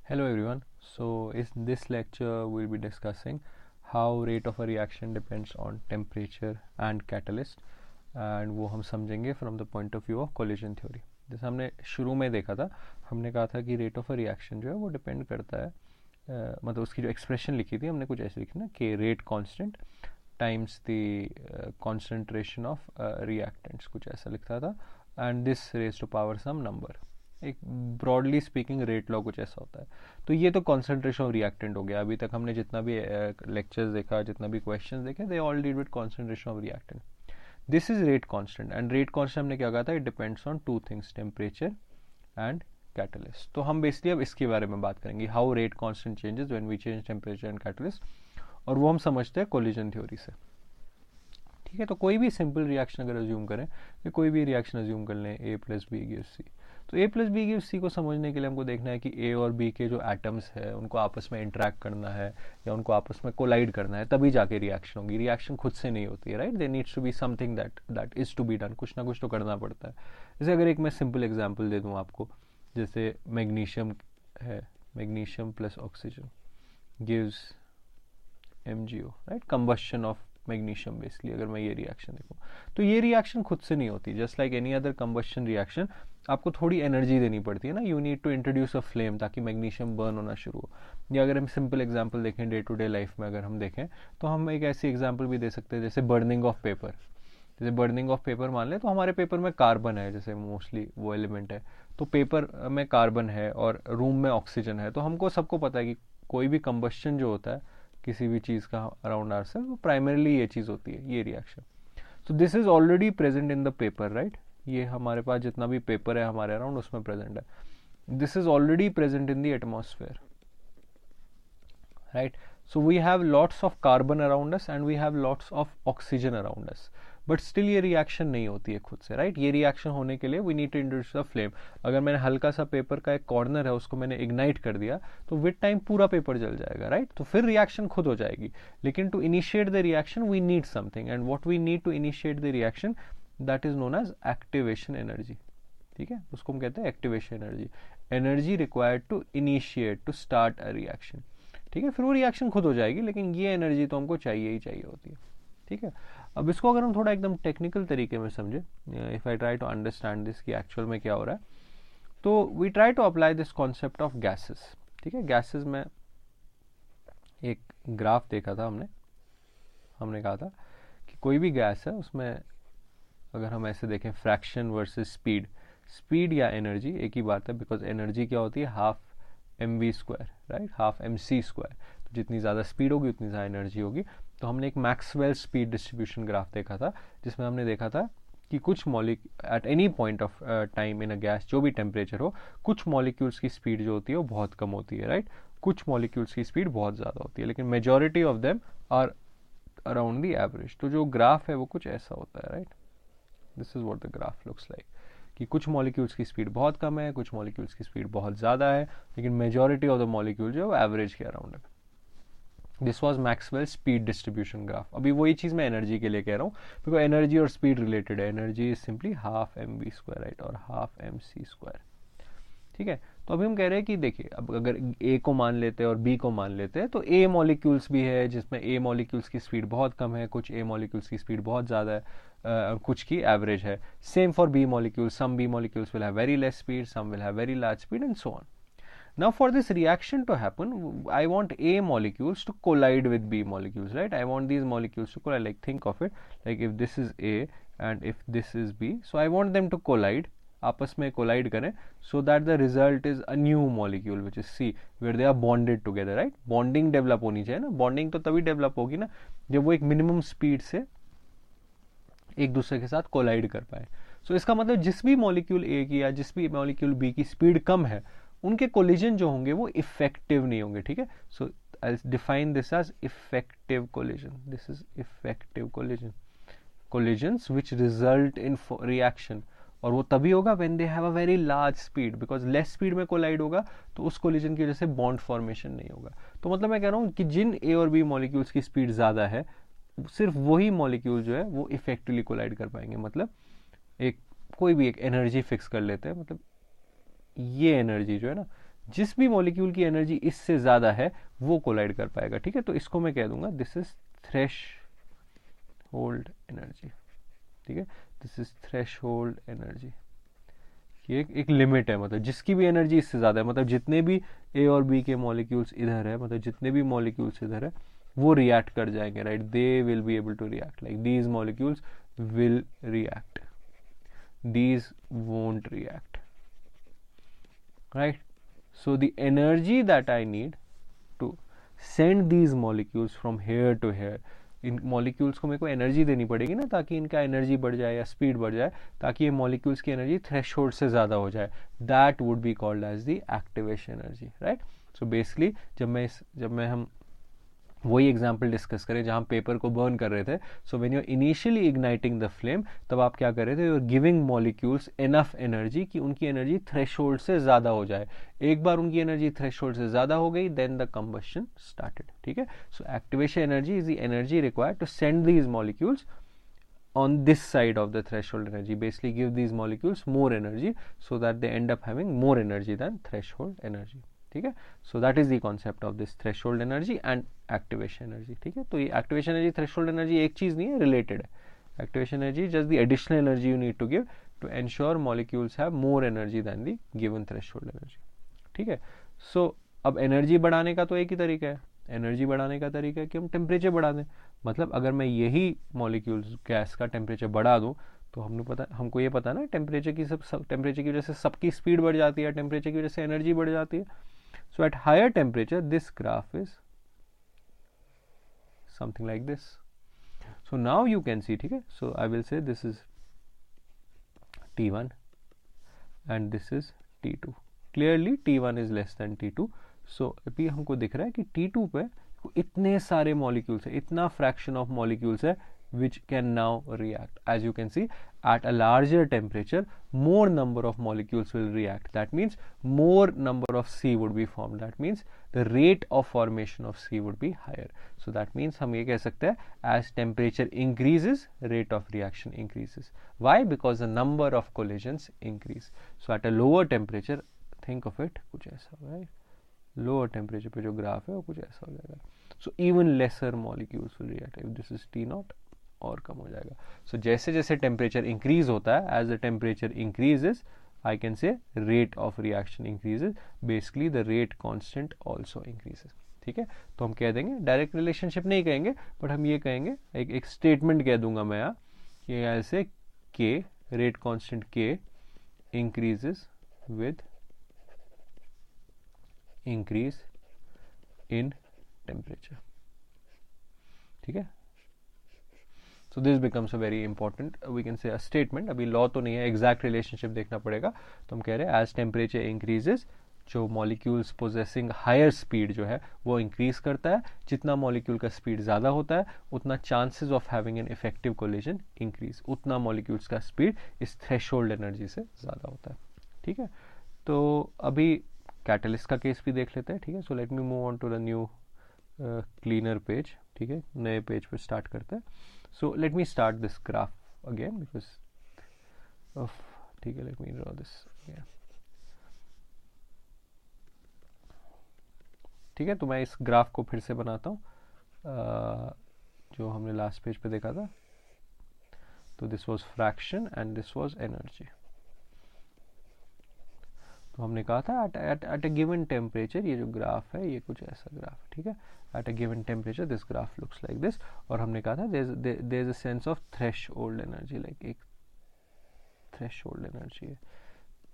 Hello everyone. So in this lecture we'll be discussing how rate of a reaction depends on temperature and catalyst and वो हम समझेंगे from the point of view of collision theory. जैसे हमने शुरू में देखा था, हमने कहा था कि rate of a reaction जो है वो डिपेंड करता है मतलब उसकी जो एक्सप्रेशन लिखी थी हमने कुछ ऐसे लिखी ना कि rate constant times the concentration of reactants, कुछ ऐसा लिखता था and this raise to power some number. एक ब्रॉडली स्पीकिंग रेट लॉ कुछ ऐसा होता है. तो ये तो कॉन्सेंट्रेशन ऑफ रिएक्टेंट हो गया. अभी तक हमने जितना भी लेक्चर्स देखा, जितना भी क्वेश्चंस देखे, they all deal with concentration of reactant. This is rate constant and rate constant हमने क्या कहा था, it depends on two things, temperature and catalyst. तो हम बेसिकली अब इसके बारे में बात करेंगे, how rate constant changes when we change temperature and catalyst, और वो हम समझते हैं कोलिजन थ्योरी से. ठीक है, तो कोई भी सिंपल रिएक्शन अगर अज्यूम करें, कि कोई भी रिएक्शन अज्यूम कर लें, ए प्लस बी गिव्स सी, तो ए प्लस बी गिव्स सी को समझने के लिए हमको देखना है कि ए और बी के जो एटम्स है उनको आपस में इंटरेक्ट करना है या उनको आपस में कोलाइड करना है, तभी जाके रिएक्शन होगी. रिएक्शन खुद से नहीं होती है, right. There needs to be something that is to be done. कुछ ना कुछ तो करना पड़ता है. जैसे अगर एक मैं सिंपल एग्जाम्पल दे दूँ आपको, जैसे मैग्नीशियम है, magnesium plus oxygen gives MgO, right. Combustion of magnesium basically, अगर मैं ये रिएक्शन देखूँ तो ये रिएक्शन खुद से नहीं होती. Just like any other combustion reaction, आपको थोड़ी एनर्जी देनी पड़ती है ना. You need to introduce a flame ताकि मैग्नीशियम बर्न होना शुरू हो. या अगर हम सिंपल एग्जांपल देखें डे टू डे लाइफ में, अगर हम देखें तो हम एक ऐसी एग्जांपल भी दे सकते हैं जैसे बर्निंग ऑफ पेपर. जैसे बर्निंग ऑफ पेपर मान लें, तो हमारे पेपर में कार्बन है, जैसे मोस्टली वो एलिमेंट है, तो पेपर में कार्बन है और रूम में ऑक्सीजन है. तो हमको सबको पता है कि कोई भी कंबस्शन जो होता है किसी भी चीज़ का अराउंड आर से, वो प्राइमरीली ये चीज़ होती है, ये reaction. So this is already present in the paper, right. ये हमारे पास जितना भी पेपर है हमारे अराउंड उसमें प्रेजेंट है. This is already present in the atmosphere, right. So we have lots of carbon around us and we have lots of oxygen around us, but still ये reaction नहीं होती है खुद से, राइट. ये रिएक्शन होने के लिए we need to introduce the flame. अगर मैंने हल्का सा पेपर का एक कॉर्नर है उसको मैंने इग्नाइट कर दिया तो विद टाइम पूरा पेपर जल जाएगा, राइट. तो फिर रिएक्शन खुद हो जाएगी. लेकिन to initiate the reaction we need something, and what we need to initiate the reaction, that is known as activation energy. ठीक है, उसको हम कहते हैं activation energy. Energy required to initiate, to start a reaction. ठीक है, फिर वो रिएक्शन खुद हो जाएगी, लेकिन ये एनर्जी तो हमको चाहिए ही चाहिए होती है. ठीक है, अब इसको अगर हम थोड़ा एकदम टेक्निकल तरीके में समझे, if I try to understand this कि एक्चुअल में क्या हो रहा है, तो we try to apply this concept of gases. ठीक है, गैसेस में एक ग्राफ देखा था हमने कहा था कि कोई भी गैस है उसमें अगर हम ऐसे देखें फ्रैक्शन वर्सेस स्पीड या एनर्जी एक ही बात है, बिकॉज एनर्जी क्या होती है, half mv square, right, half mc square. तो जितनी ज़्यादा स्पीड होगी उतनी ज़्यादा एनर्जी होगी. तो हमने एक मैक्सवेल स्पीड डिस्ट्रीब्यूशन ग्राफ देखा था, जिसमें हमने देखा था कि कुछ molecule at any point of time in a gas, जो भी टेम्परेचर हो, कुछ मॉलिक्यूल्स की स्पीड जो होती है वो बहुत कम होती है, राइट. कुछ मॉलिक्यूल्स की स्पीड बहुत ज़्यादा होती है, लेकिन majority of them are around the average. तो जो ग्राफ है वो कुछ ऐसा होता है, right. This is what the graph looks like, कि कुछ मॉलिक्यूल्स की स्पीड बहुत कम है, कुछ मॉलिक्यूल्स की स्पीड बहुत ज़्यादा है, लेकिन मेजॉरिटी ऑफ द मॉलिक्यूल जो है वो एवरेज के अराउंड है. This was Maxwell speed distribution graph. अभी वही चीज़ मैं एनर्जी के लिए कह रहा हूँ, बिकॉज एनर्जी और स्पीड रिलेटेड है. Energy is simply half mv square, right, और हाफ mc स्क्वायर. ठीक है, तो अभी हम कह रहे हैं कि देखिए, अब अगर ए को मान लेते हैं और बी को मान लेते हैं, तो ए मॉलिक्यूल्स भी है जिसमें ए मॉलिक्यूल्स की स्पीड बहुत कम है, कुछ ए मॉलिक्यूल्स की स्पीड बहुत ज़्यादा है, कुछ की एवरेज है. Same for B molecules, some B molecules will have very less speed, some will have very large speed, and so on. Now for this reaction to happen, I want A molecules to collide with B molecules, right? I want these molecules to collide. Like think of it, like if this is A and if this is B, so I want them to collide, आपस में collide करें, so that the result is a new molecule which is C, where they are bonded together, right? Bonding develop होनी चाहिए ना. Bonding तो तभी develop होगी ना जब वो एक minimum speed से एक दूसरे के साथ कोलाइड कर पाए. सो इसका मतलब जिस भी मॉलिक्यूल ए की या जिस भी मॉलिक्यूल बी की स्पीड कम है, उनके कोलिजन जो होंगे वो इफेक्टिव नहीं होंगे. ठीक है, so I define this as effective collision. This is effective collision, collisions which result in reaction. और वो तभी होगा when they have a very large speed, because less speed में कोलाइड होगा तो उस कोलिजन की वजह से बॉन्ड फॉर्मेशन नहीं होगा. तो मतलब मैं कह रहा हूँ कि जिन ए और बी मॉलिक्यूल्स की स्पीड ज़्यादा है, सिर्फ वही मॉलिक्यूल जो है वो इफेक्टिवली कोलाइड कर पाएंगे. मतलब एक कोई भी एक एनर्जी फिक्स कर लेते हैं, मतलब ये एनर्जी जो है ना, जिस भी मॉलिक्यूल की एनर्जी इससे ज़्यादा है वो कोलाइड कर पाएगा, ठीक है। तो इसको मैं कह दूंगा this is threshold energy, ठीक है, this is threshold energy. ये एक लिमिट है, मतलब जिसकी भी एनर्जी इससे ज़्यादा है, मतलब जितने भी ए और बी के मॉलिक्यूल्स इधर है, मतलब जितने भी मॉलिक्यूल्स इधर है वो रिएक्ट कर जाएंगे, right, they will be able to react, like these molecules will react, these won't react, right? So the energy that I need to send these molecules from here to here, in molecules को मेरे को energy देनी पड़ेगी ना, ताकि इनका energy बढ़ जाए या स्पीड बढ़ जाए, ताकि ये मॉलिक्यूल्स की एनर्जी थ्रेशोल्ड से ज़्यादा हो जाए, that would be called as the activation energy, right. So basically जब मैं हम वही एग्जाम्पल डिस्कस करें जहां पेपर को बर्न कर रहे थे, so when you are initially igniting the flame, तब आप क्या कर रहे थे, you are giving molecules enough energy कि उनकी एनर्जी थ्रेशोल्ड से ज़्यादा हो जाए। एक बार उनकी एनर्जी थ्रेशोल्ड से ज़्यादा हो गई, देन द कंबशन स्टार्टेड, ठीक है। So activation energy is the energy required to send these molecules on this side of the threshold energy, basically give these molecules more energy so that they end up having more energy than threshold energy, ठीक है। So that is the concept of this threshold energy and activation energy, ठीक है। तो ये activation energy threshold energy एक चीज नहीं है, रिलेटेड है। Activation energy just the additional energy you need to give to ensure molecules have more energy than the given threshold energy, ठीक है। सो अब एनर्जी बढ़ाने का तो एक ही तरीका है, एनर्जी बढ़ाने का तरीका है कि हम टेम्परेचर बढ़ा दें। मतलब अगर मैं यही मॉलिक्यूल्स गैस का टेम्परेचर बढ़ा दूं, तो हमको ये पता है ना, टेम्परेचर की वजह से सबकी स्पीड बढ़ जाती है, टेम्परेचर की वजह से एनर्जी बढ़ जाती है। So at higher temperature, this graph is something like this. So now you can see, ठीक है। So I will say this is T1 and this is T2. Clearly T1 is less than T2. So अभी हमको दिख रहा है कि T2 पे इतने सारे मॉलिक्यूल्स है, इतना फ्रैक्शन ऑफ मॉलिक्यूल्स है which can now react. As you can see, at a larger temperature, more number of molecules will react. That means more number of C would be formed. That means the rate of formation of C would be higher. So that means हम ये कह सकते हैं as temperature increases, rate of reaction increases. Why? Because the number of collisions increase. So at a lower temperature, think of it कुछ ऐसा, right? Lower temperature पे जो graph है वो कुछ ऐसा हो जाएगा. So even lesser molecules will react. If this is T0, और कम हो जाएगा. सो जैसे जैसे टेम्परेचर इंक्रीज होता है, as the temperature increases, I can say rate of reaction increases, basically the rate constant also increases, ठीक है। तो हम कह देंगे, डायरेक्ट रिलेशनशिप नहीं कहेंगे, बट हम ये कहेंगे, एक स्टेटमेंट कह दूंगा मैं यहाँ कि ऐसे के रेट कांस्टेंट के increases with increase in temperature, ठीक है। So this becomes a very important, we can say a statement. अभी लॉ तो नहीं है, एग्जैक्ट रिलेशनशिप देखना पड़ेगा। तो हम कह रहे हैं एज टेम्परेचर इंक्रीजेस, जो मॉलिक्यूल्स पोजेसिंग हायर स्पीड जो है वो इंक्रीज करता है। जितना मॉलिक्यूल का स्पीड ज़्यादा होता है, उतना chances of having an effective collision increase, उतना मॉलिक्यूल्स का स्पीड इस थ्रेशोल्ड एनर्जी से ज़्यादा होता है, ठीक है। तो अभी कैटलिस्ट का केस भी देख लेते हैं, ठीक है। So let me move on to the new cleaner page, ठीक है, नए पेज पर स्टार्ट करते हैं। So let me start this graph again because of, ठीक है, let me draw this again, ठीक है। तो मैं इस ग्राफ को फिर से बनाता हूँ जो हमने लास्ट पेज पे देखा था। तो this was fraction and this was energy. तो हमने कहा था एट अ गिवन टेम्परेचर, ये जो ग्राफ है ये कुछ ऐसा ग्राफ है, ठीक है। At a given temperature this graph looks like this, और हमने कहा था there is a sense of threshold energy, like एक थ्रेशहोल्ड एनर्जी है,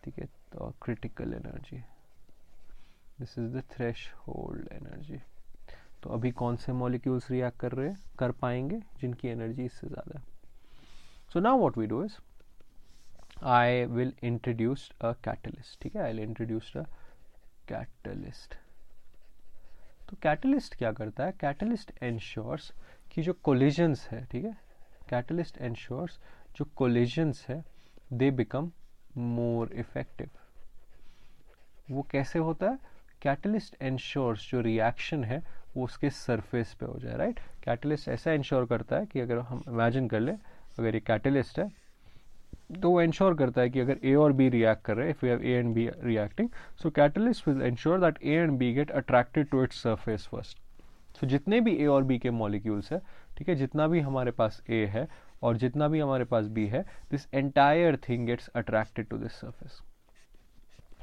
ठीक है। तो critical energy, this is the threshold energy. तो अभी कौन से मॉलिक्यूल्स रिएक्ट कर पाएंगे जिनकी एनर्जी इससे ज़्यादा है। So now what we do is I will introduce a catalyst, ठीक है। I will introduce a catalyst. तो catalyst क्या करता है? Catalyst ensures कि जो collisions है, ठीक है, catalyst ensures जो collisions है they become more effective. वो कैसे होता है? Catalyst ensures जो reaction है वो उसके surface पे हो जाए, right? Catalyst ऐसा ensure करता है कि अगर हम imagine कर ले, अगर ये catalyst है, तो वो इंश्योर करता है कि अगर ए और बी रिएक्ट कर रहे हैं, if we have A and B reacting, so catalyst will ensure that A and B get attracted to its surface first. So जितने भी ए और बी के मॉलिक्यूल्स है, ठीक है, जितना भी हमारे पास ए है और जितना भी हमारे पास बी है, this entire thing gets attracted to this surface.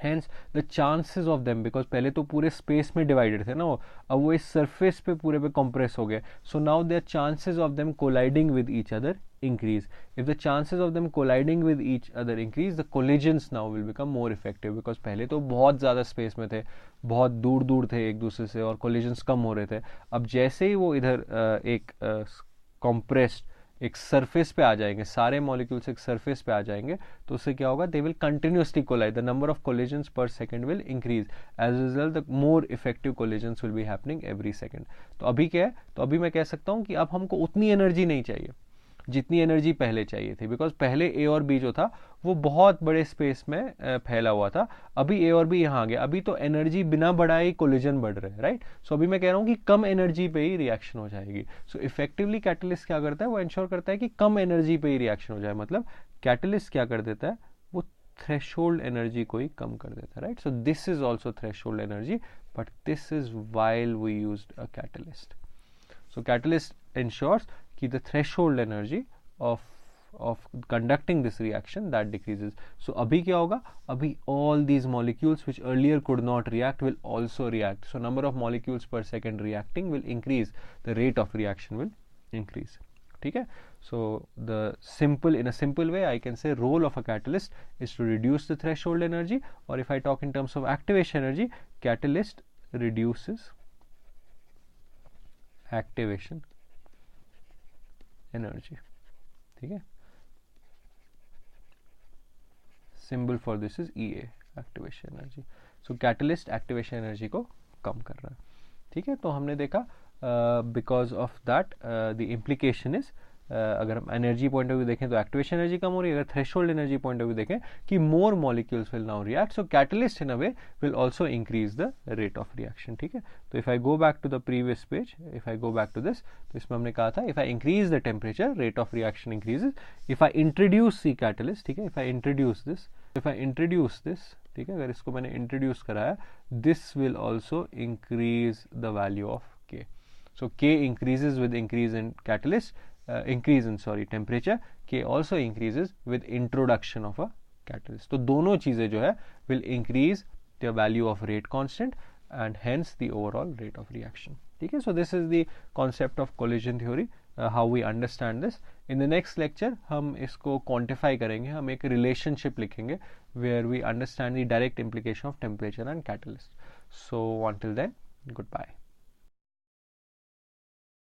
Hence the chances of them, because पहले तो पूरे स्पेस में डिवाइडेड थे ना वो, अब वो इस सरफेस पे पूरे पे कंप्रेस हो गए. So now their chances of them colliding with each other increase. If the chances of them colliding with each other increase, the collisions now will become more effective, because पहले तो बहुत ज़्यादा space में थे, बहुत दूर दूर थे एक दूसरे से और collisions कम हो रहे थे. अब जैसे ही वो इधर एक compressed एक सरफेस पे आ जाएंगे, सारे मॉलिक्यूल्स एक सरफेस पे आ जाएंगे, तो उससे क्या होगा, they will continuously collide, the number of collisions per second will increase. As a result the more effective collisions will be happening every second. तो अभी क्या है, तो अभी मैं कह सकता हूँ कि अब हमको उतनी एनर्जी नहीं चाहिए जितनी एनर्जी पहले चाहिए थी, बिकॉज पहले ए और बी जो था वो बहुत बड़े स्पेस में फैला हुआ था. अभी ए और बी यहाँ आ गया, अभी तो एनर्जी बिना बढ़ाए कोलिजन बढ़ रहे हैं, राइट. सो अभी मैं कह रहा हूँ कि कम एनर्जी पे ही रिएक्शन हो जाएगी. सो इफेक्टिवली कैटलिस्ट क्या करता है, वो इंश्योर करता है कि कम एनर्जी पे ही रिएक्शन हो जाए. मतलब कैटलिस्ट क्या कर देता है, वो थ्रेशोल्ड एनर्जी को ही कम कर देता है, right. So this is also threshold energy, but this is while we used a catalyst. So catalyst ensures कि the threshold energy of conducting this reaction that decreases. So अभी क्या होगा, अभी all these molecules which earlier could not react will also react. So number of molecules per second reacting will increase, the rate of reaction will increase. ठीक है. So the simple, in a simple way I can say role of a catalyst is to reduce the threshold energy, or if I talk in terms of activation energy, catalyst reduces activation energy. ठीक है. Symbol for this is E A, activation energy. So catalyst activation energy को कम कर रहा है. ठीक है. तो हमने देखा because of that the implication is, अगर हम एनर्जी पॉइंट ऑफ व्यू देखें तो एक्टिवेशन एनर्जी कम हो रही है. अगर threshold energy point of view देखें कि more molecules will now react, so catalyst in a way will also increase the rate of reaction. ठीक है. तो if I go back to the previous page, if I go back to this, तो इसमें हमने कहा था if I increase the temperature, rate of reaction increases. If I introduce the catalyst, ठीक है, इफ आई इंट्रोड्यूस दिस, ठीक है, अगर इसको मैंने इंट्रोड्यूस कराया, this will also increase the value of के. सो के increases with increase in catalyst, increase in temperature. K also increases with introduction of a catalyst. तो दोनों चीजें जो है will increase the value of rate constant and hence the overall rate of reaction. ठीक है. So this is the concept of collision theory, how we understand this. In the next lecture हम इसको quantify करेंगे, हम एक relationship लिखेंगे where we understand the direct implication of temperature and catalyst. So until then, goodbye.